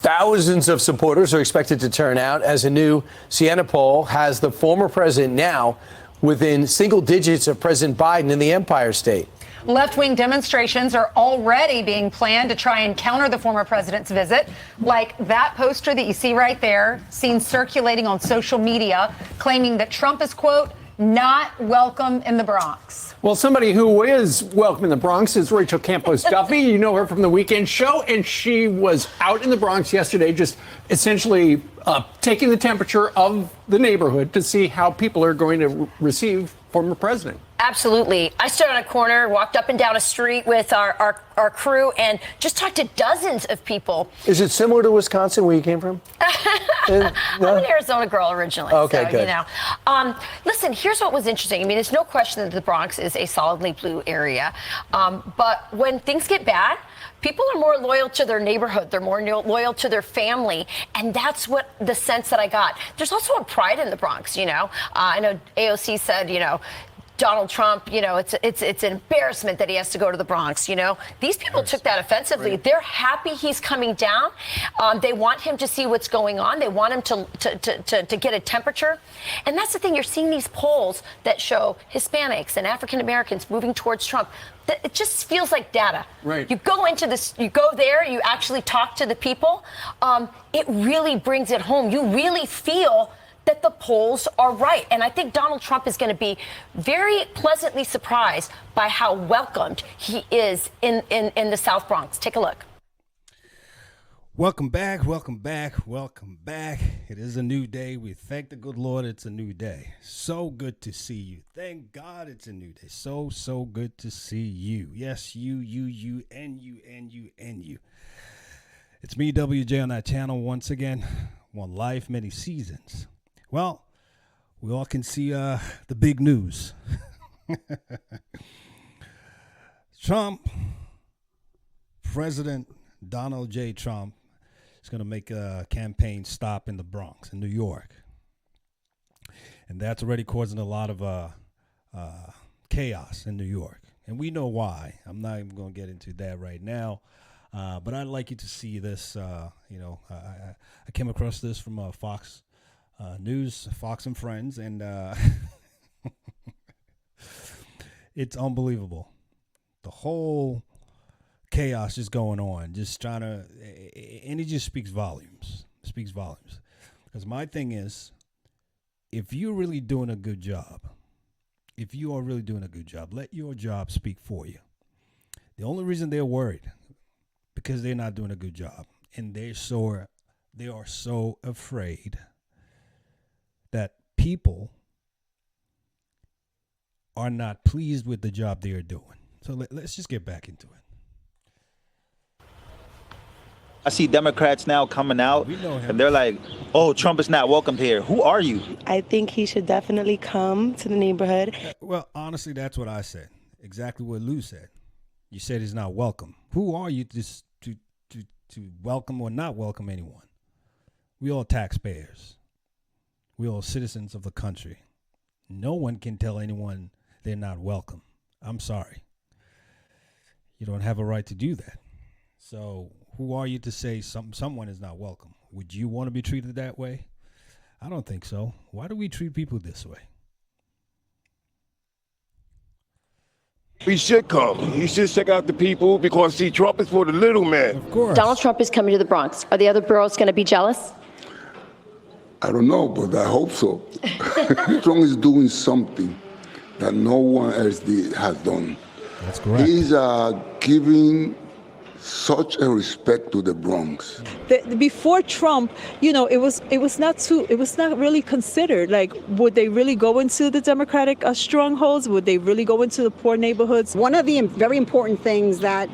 Thousands of supporters are expected to turn out as a new Siena poll has the former president now within single digits of President Biden in the Empire State. Left-wing demonstrations are already being planned to try and counter the former president's visit, like that poster that you see right there, seen circulating on social media, claiming that Trump is, quote, not welcome in the Bronx. Well, somebody who is welcome in the Bronx is Rachel Campos Duffy. You know her from the Weekend Show, and she was out in the Bronx yesterday just essentially taking the temperature of the neighborhood to see how people are going to receive former president. Absolutely. I stood on a corner, walked up and down a street with our crew, and just talked to dozens of people. Is it similar to Wisconsin, where you came from? I'm an Arizona girl originally. Okay, so, good. You know. Listen, here's what was interesting. I mean, there's no question that the Bronx is a solidly blue area. But when things get bad, people are more loyal to their neighborhood. They're more loyal to their family. And that's what the sense that I got. There's also a pride in the Bronx, you know. I know AOC said, you know, Donald Trump, you know, it's an embarrassment that he has to go to the Bronx, you know. These people took that offensively. Right. They're happy he's coming down. They want him to see what's going on. They want him to get a temperature. And that's the thing. You're seeing these polls that show Hispanics and African Americans moving towards Trump. It just feels like data. Right. You go into this, you go there, you actually talk to the people. It really brings it home. You really feel that the polls are right. And I think Donald Trump is going to be very pleasantly surprised by how welcomed he is in the South Bronx. Take a look. Welcome back, welcome back, welcome back. It is a new day. We thank the good Lord it's a new day. So good to see you. Thank God it's a new day. So good to see you. Yes, you, and you. It's me, WJ, on that channel once again. One life, many seasons. Well, we all can see the big news. Trump, President Donald J. Trump, is going to make a campaign stop in the Bronx, in New York. And that's already causing a lot of chaos in New York. And we know why. I'm not even going to get into that right now. But I'd like you to see this. I came across this from Fox News, Fox and Friends, and it's unbelievable. The whole chaos is going on, just trying to, and it just speaks volumes. Because my thing is, if you're really doing a good job, let your job speak for you. The only reason they're worried, because they're not doing a good job, and they are so afraid that people are not pleased with the job they are doing. So let's just get back into it. I see Democrats now coming out, and they're like, oh, Trump is not welcome here. Who are you? I think he should definitely come to the neighborhood. Well, honestly, that's what I said. Exactly what Lou said. You said he's not welcome. Who are you to welcome or not welcome anyone? We all taxpayers. We all citizens of the country. No one can tell anyone they're not welcome. I'm sorry. You don't have a right to do that. So who are you to say someone is not welcome? Would you want to be treated that way? I don't think so. Why do we treat people this way? He should come. He should check out the people because, see, Trump is for the little man. Of course. Donald Trump is coming to the Bronx. Are the other boroughs going to be jealous? I don't know, but I hope so. Trump is doing something that no one else has done. That's correct. He's giving such a respect to the Bronx. Before Trump, you know, it was not really considered. Like, would they really go into the Democratic strongholds? Would they really go into the poor neighborhoods? One of the very important things that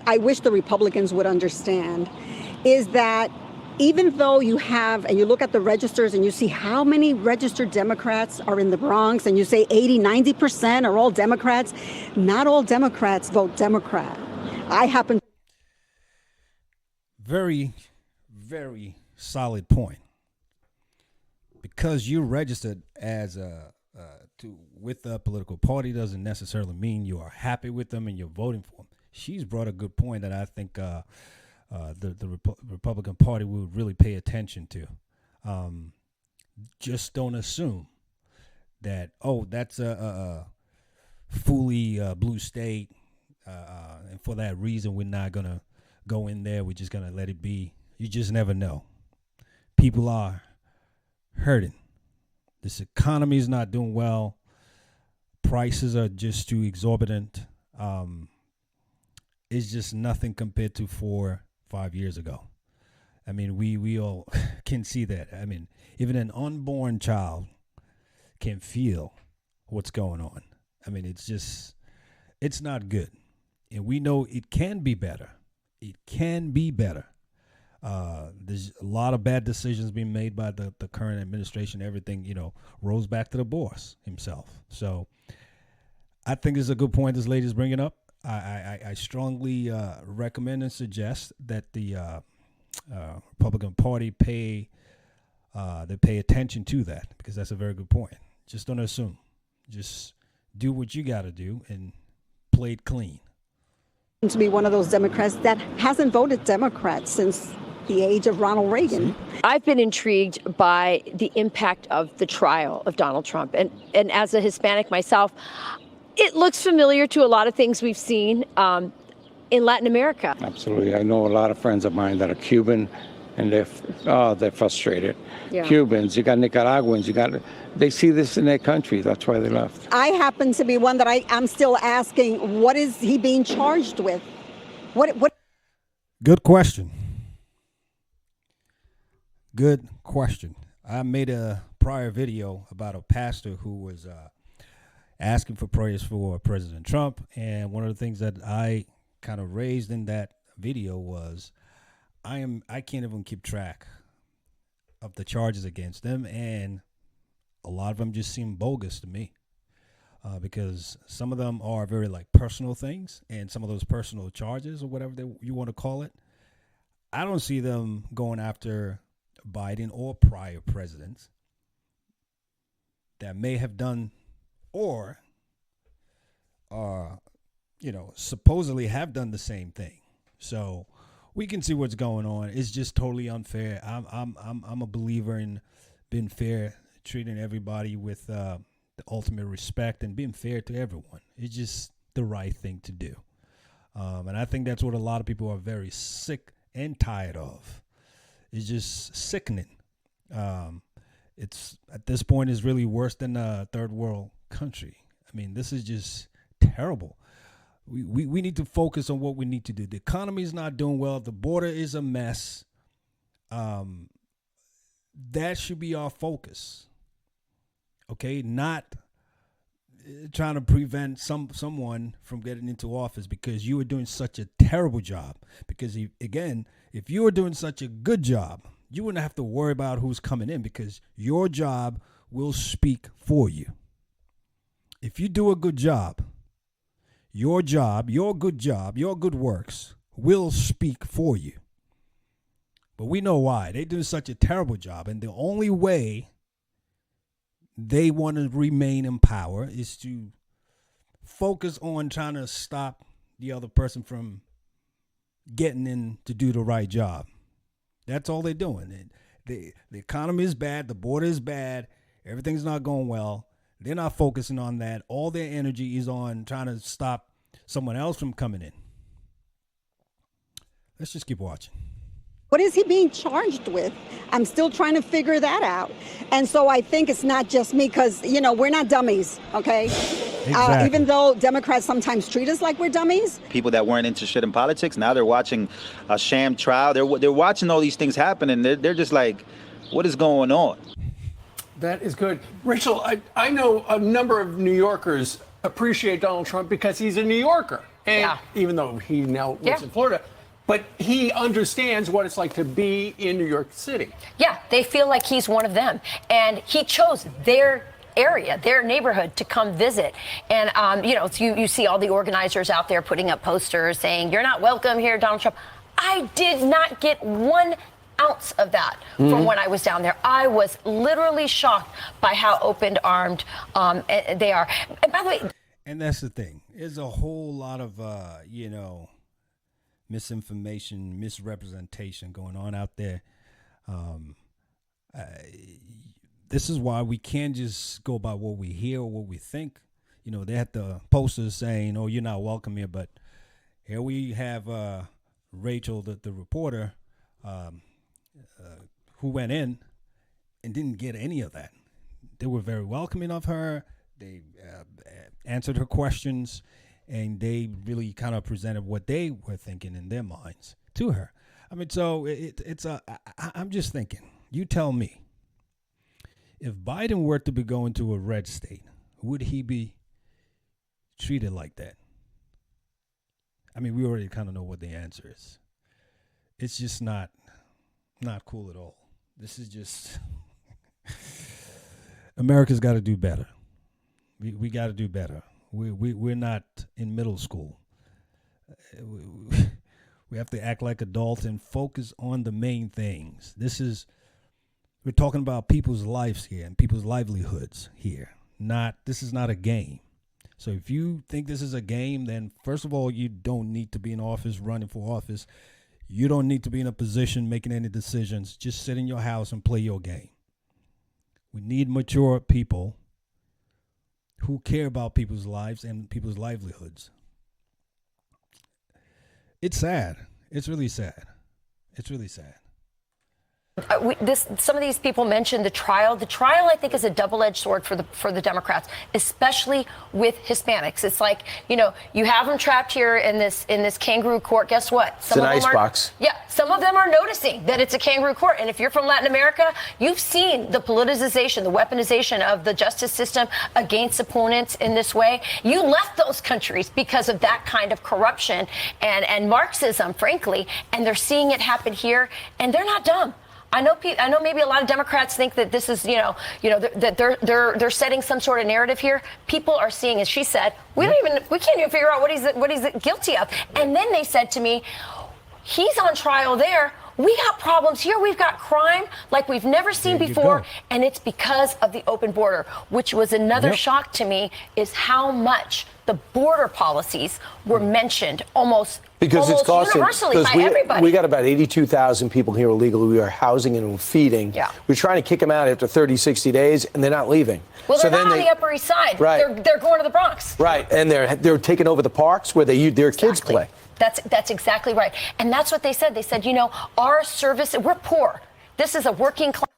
I wish the Republicans would understand is that even though you have, and you look at the registers and you see how many registered Democrats are in the Bronx, and you say 80-90% are all Democrats, not all Democrats vote Democrat. I happen. Very, very solid point. Because you're registered as with a political party doesn't necessarily mean you are happy with them and you're voting for them. She's brought a good point that I think Republican Party would really pay attention to. Just don't assume that, oh, that's a fully blue state, and for that reason we're not going to go in there. We're just going to let it be. You just never know. People are hurting. This economy is not doing well. Prices are just too exorbitant. It's just nothing compared to 4-5 years ago. I mean, we all can see that. I mean, even an unborn child can feel what's going on. I mean, it's not good. And we know it can be better. It can be better. There's a lot of bad decisions being made by the current administration. Everything, rolls back to the boss himself. So I think it's a good point this lady's bringing up. I strongly recommend and suggest that the Republican Party pay attention to that, because that's a very good point. Just don't assume. Just do what you got to do and play it clean. To be one of those Democrats that hasn't voted Democrat since the age of Ronald Reagan. I've been intrigued by the impact of the trial of Donald Trump. And as a Hispanic myself, it looks familiar to a lot of things we've seen in Latin America. Absolutely. I know a lot of friends of mine that are Cuban, and they're frustrated. Yeah. Cubans, you got Nicaraguans, they see this in their country. That's why they left. I happen to be one that I'm still asking, what is he being charged with? What? Good question. Good question. I made a prior video about a pastor who was asking for prayers for President Trump. And one of the things that I kind of raised in that video was I can't even keep track of the charges against them. And a lot of them just seem bogus to me, because some of them are very personal things, and some of those personal charges or whatever you want to call it, I don't see them going after Biden or prior presidents that may have done or supposedly have done the same thing. So we can see what's going on. It's just totally unfair. I'm a believer in being fair, treating everybody with the ultimate respect, and being fair to everyone. It's just the right thing to do. And I think that's what a lot of people are very sick and tired of. It's just sickening. It's at this point is really worse than a third world country. I mean, this is just terrible. We need to focus on what we need to do. The economy is not doing well. The border is a mess. That should be our focus. Okay, not trying to prevent someone from getting into office because you are doing such a terrible job. Because if you were doing such a good job, you wouldn't have to worry about who's coming in, because your job will speak for you. If you do a good job, your good works will speak for you. But we know why. They do such a terrible job, and the only way they want to remain in power is to focus on trying to stop the other person from getting in to do the right job. That's all they're doing. The economy is bad. The border is bad. Everything's not going well. They're not focusing on that. All their energy is on trying to stop someone else from coming in. Let's just keep watching. What is he being charged with? I'm still trying to figure that out. And so I think it's not just me, because, we're not dummies, okay? Exactly. Even though Democrats sometimes treat us like we're dummies. People that weren't interested in politics, now they're watching a sham trial. They're watching all these things happen, and they're just like, what is going on? That is good. Rachel, I know a number of New Yorkers appreciate Donald Trump because he's a New Yorker. And even though he now lives in Florida. But he understands what it's like to be in New York City. Yeah, they feel like he's one of them. And he chose their area, their neighborhood, to come visit. And, you see all the organizers out there putting up posters saying, "You're not welcome here, Donald Trump." I did not get 1 ounce of that from when I was down there. I was literally shocked by how open-armed they are. And by the way... And that's the thing. There's a whole lot of, misinformation, misrepresentation going on out there. This is why we can't just go by what we hear or what we think. You know, they had the posters saying, "Oh, you're not welcome here," but here we have Rachel, the reporter, who went in and didn't get any of that. They were very welcoming of her. They answered her questions, and they really kind of presented what they were thinking in their minds to her. I mean, so I'm just thinking, you tell me, if Biden were to be going to a red state, would he be treated like that? I mean, we already kind of know what the answer is. It's just not cool at all. This is just America's got to do better. We got to do better. We're not in middle school. We have to act like adults and focus on the main things. We're talking about people's lives here and people's livelihoods here. This is not a game. So if you think this is a game, then first of all, you don't need to be in office, running for office. You don't need to be in a position making any decisions. Just sit in your house and play your game. We need mature people who care about people's lives and people's livelihoods. It's sad. It's really sad. It's really sad. Some of these people mentioned the trial. The trial, I think, is a double-edged sword for the Democrats, especially with Hispanics. It's like, you have them trapped here in this kangaroo court. Guess what? It's an icebox. Yeah, some of them are noticing that it's a kangaroo court. And if you're from Latin America, you've seen the politicization, the weaponization of the justice system against opponents in this way. You left those countries because of that kind of corruption and Marxism, frankly, and they're seeing it happen here, and they're not dumb. I know maybe a lot of Democrats think that this is, that they're setting some sort of narrative here. People are seeing, as she said, we can't even figure out what he's guilty of. And then they said to me, he's on trial there. We got problems here. We've got crime like we've never seen before. And it's because of the open border, which was another shock to me, is how much the border policies were mentioned almost universally by everybody. We got about 82,000 people here illegally. We are housing and feeding. Yeah. We're trying to kick them out after 30, 60 days, and they're not leaving. Well, they're not on the Upper East Side. Right. They're going to the Bronx. Right, and they're taking over the parks where their kids play. That's exactly right. And that's what they said. They said, our service, we're poor. This is a working class.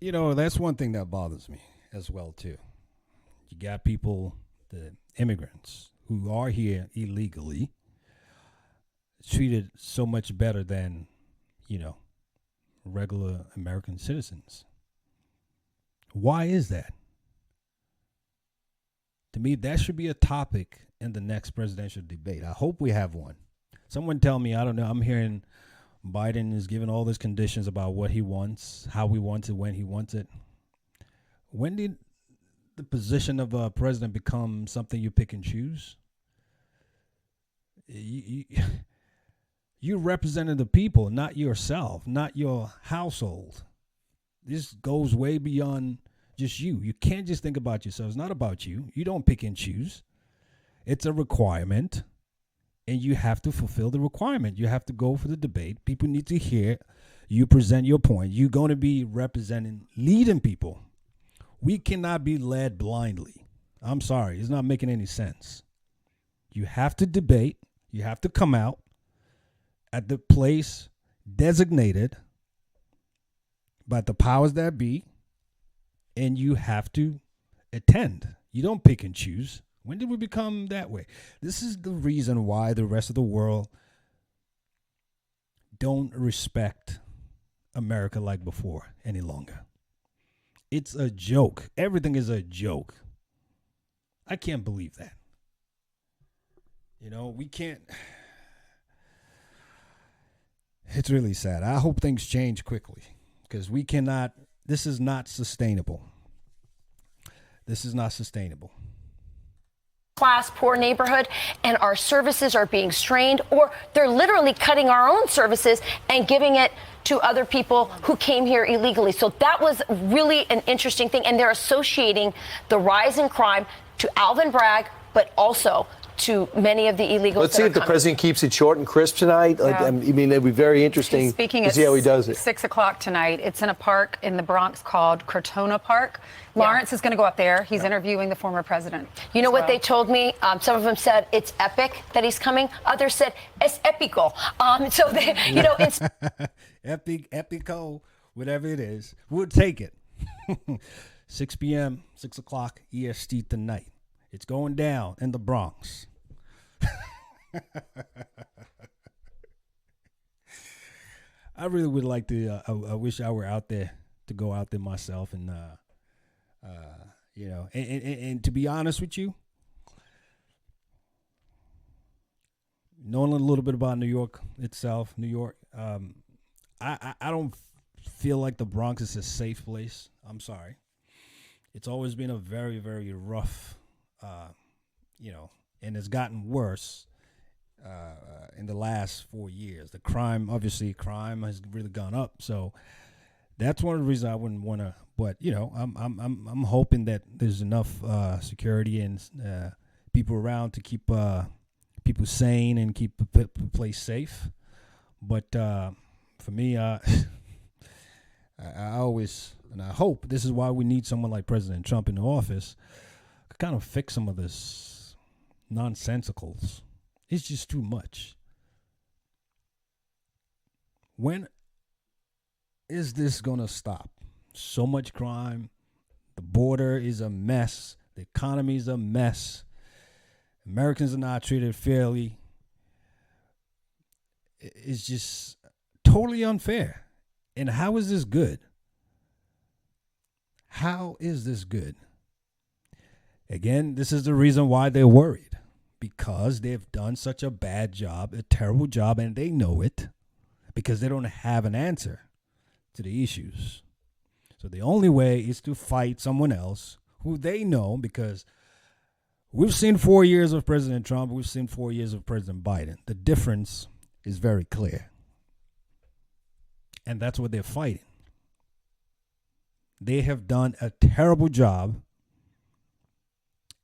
That's one thing that bothers me as well, too. You got people, the immigrants, who are here illegally, treated so much better than, regular American citizens. Why is that? To me, that should be a topic in the next presidential debate. I hope we have one. Someone tell me, I don't know, I'm hearing Biden is giving all these conditions about what he wants, how he wants it, when he wants it. When did the position of a president become something you pick and choose? You represented the people, not yourself, not your household. This goes way beyond just you. You can't just think about yourself. It's not about you. You don't pick and choose. It's a requirement, and you have to fulfill the requirement. You have to go for the debate. People need to hear you present your point. You're going to be leading people. We cannot be led blindly. I'm sorry. It's not making any sense. You have to debate. You have to come out at the place designated by the powers that be, and you have to attend. You don't pick and choose. When did we become that way? This is the reason why the rest of the world don't respect America like before any longer. It's a joke. Everything is a joke. I can't believe that. We can't. It's really sad. I hope things change quickly because we cannot. This is not sustainable. This is not sustainable. Class, poor neighborhood, and our services are being strained, or they're literally cutting our own services and giving it to other people who came here illegally. So that was really an interesting thing. And they're associating the rise in crime to Alvin Bragg, but also to many of the illegals. Let's see if the president keeps it short and crisp tonight. Yeah. I mean, it'd be very interesting Speaking to see how he does it. 6 o'clock tonight. It's in a park in the Bronx called Crotona Park. Lawrence is going to go up there. He's interviewing the former president. You know what they told me? Some of them said it's epic that he's coming. Others said es epico. So they, you know, it's Epic, epico, whatever it is, we'll take it. 6 p.m., 6 o'clock EST tonight. It's going down in the Bronx. I really would like to. I wish I were out there to go out there myself, and you know, and to be honest with you, knowing a little bit about New York itself, I don't feel like the Bronx is a safe place. I'm sorry. It's always been a very, very rough, you know, and it's gotten worse in the last 4 years. The crime has really gone up. So that's one of the reasons I wouldn't want to. But you know, I'm hoping that there's enough security and people around to keep people sane and keep the place safe. But for me, I always, and I hope this is why we need someone like President Trump in the office to kind of fix some of this nonsensicals. It's just too much. When is this going to stop? So much crime. The border is a mess. The economy is a mess. Americans are not treated fairly. It's just totally unfair. And how is this good? How is this good? Again, this is the reason why they're worried. Because they've done such a bad job, a terrible job, and they know it. Because they don't have an answer to the issues. So the only way is to fight someone else who they know, because we've seen 4 years of President Trump, we've seen 4 years of President Biden. The difference is very clear. And that's what they're fighting. They have done a terrible job,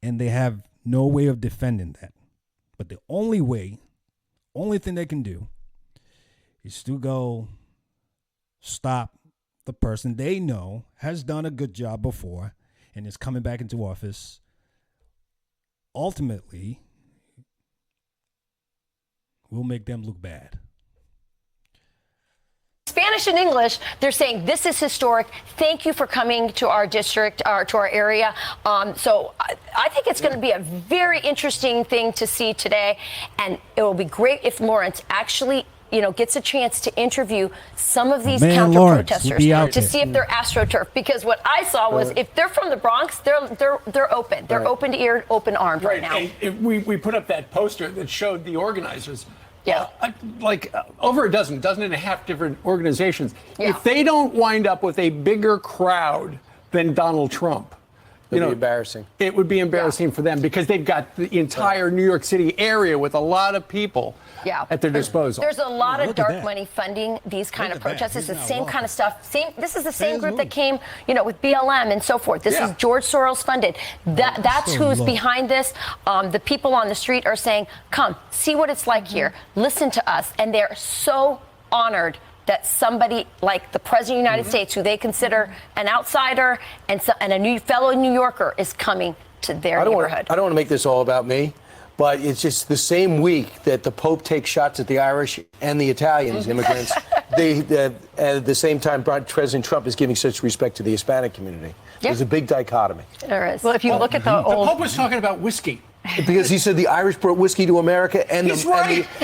and they have no way of defending that. But the only thing they can do is to go stop the person they know has done a good job before and is coming back into office. Ultimately, will make them look bad. Spanish and English, they're saying this is historic. Thank you for coming to our district, or to our area. So I think it's going to be a very interesting thing to see today. And it will be great if Lawrence actually, you know, gets a chance to interview some of these counter-protesters to see if they're AstroTurf. Because what I saw was if they're from the Bronx, they're open. They're open to ear, open armed right now. And we put up that poster that showed the organizers. Yeah. Over a dozen and a half different organizations. Yeah. If they don't wind up with a bigger crowd than Donald Trump, It'd be embarrassing. It would be embarrassing for them because they've got the entire New York City area with a lot of people at their disposal. There's a lot of dark money funding these kind of protests. It's the same kind of stuff. This is the same group that came, you know, with BLM and so forth. This is George Soros funded. That's who's behind this. The people on the street are saying, come, see what it's like here. Listen to us. And they're so honored that somebody like the President of the United States, who they consider an outsider and a new fellow New Yorker, is coming to their neighborhood. I don't want to make this all about me, but it's just the same week that the Pope takes shots at the Irish and the Italians, immigrants. At the same time, President Trump is giving such respect to the Hispanic community. There's a big dichotomy. There is. Well, if you look at the old... The Pope was talking about whiskey. Because he said the Irish brought whiskey to America and the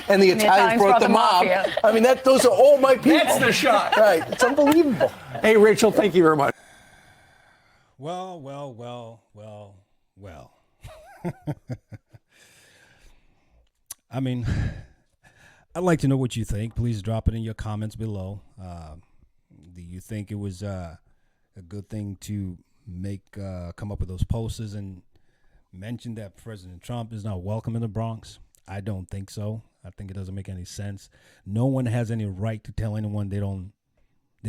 Italians brought the mob. I mean, those are all my people. That's the shot. Right. It's unbelievable. Hey, Rachel, thank you very much. Well. I mean, I'd like to know what you think. Please drop it in your comments below. Do you think it was a good thing to come up with those posters and mention that President Trump is not welcome in the Bronx? I don't think so. I think it doesn't make any sense. No one has any right to tell anyone they're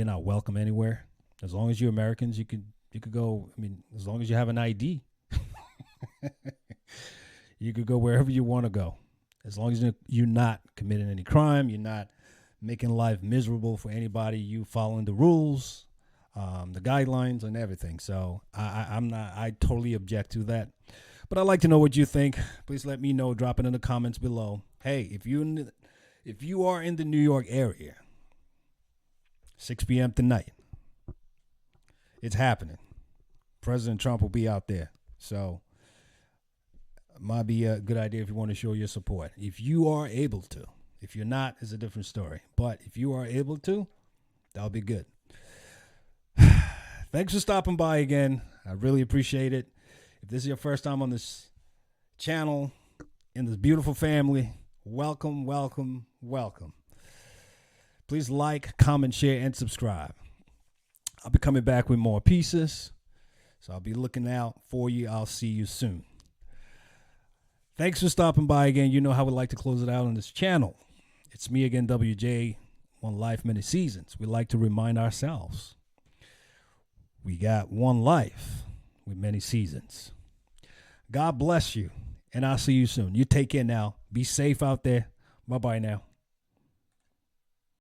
not welcome anywhere. As long as you're Americans, you could go. I mean, as long as you have an ID, You could go wherever you want to go. As long as you're not committing any crime, you're not making life miserable for anybody, you following the rules, the guidelines and everything. So I totally object to that. But I'd like to know what you think. Please let me know. Drop it in the comments below. Hey, if you are in the New York area, 6 p.m. tonight, it's happening. President Trump will be out there. So it might be a good idea if you want to show your support. If you are able to. If you're not, it's a different story. But if you are able to, that'll be good. Thanks for stopping by again. I really appreciate it. If this is your first time on this channel, in this beautiful family, welcome, welcome, welcome. Please like, comment, share, and subscribe. I'll be coming back with more pieces. So I'll be looking out for you. I'll see you soon. Thanks for stopping by again. You know how we like to close it out on this channel. It's me again, WJ, One Life, Many Seasons. We like to remind ourselves we got one life with many seasons. God bless you, and I'll see you soon. You take care now. Be safe out there. Bye-bye now.